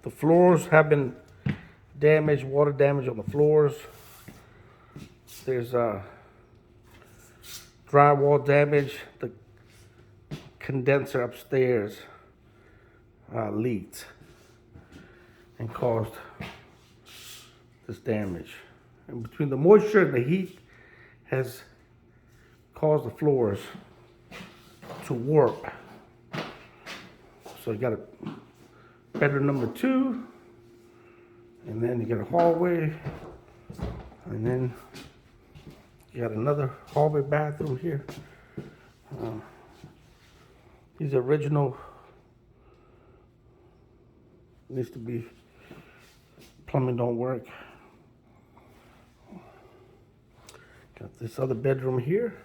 The floors have been damaged, water damage on the floors. There's drywall damage. The condenser upstairs leaked and caused this damage. And between the moisture and the heat has caused the floors to warp. So you got a bedroom number 2, and then you got a hallway, and then you got another hallway bathroom here. These are original. Needs to be, plumbing don't work. Got this other bedroom here,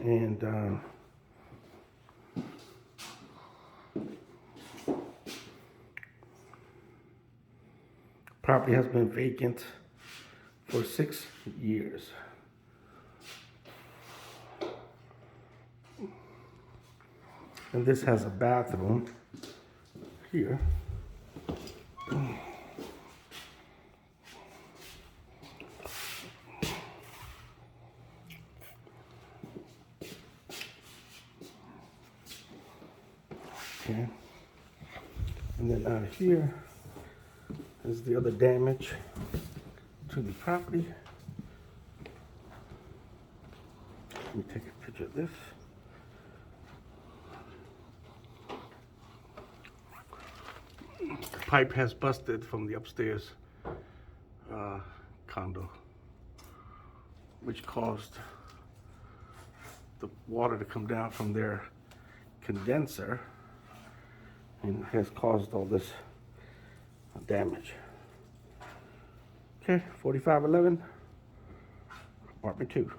and property has been vacant for 6 years. And this has a bathroom here. Okay. And then out here is the other damage to the property. Let me take a picture of this. The pipe has busted from the upstairs condo, which caused the water to come down from their condenser and has caused all this damage. Okay, 4511, apartment 2.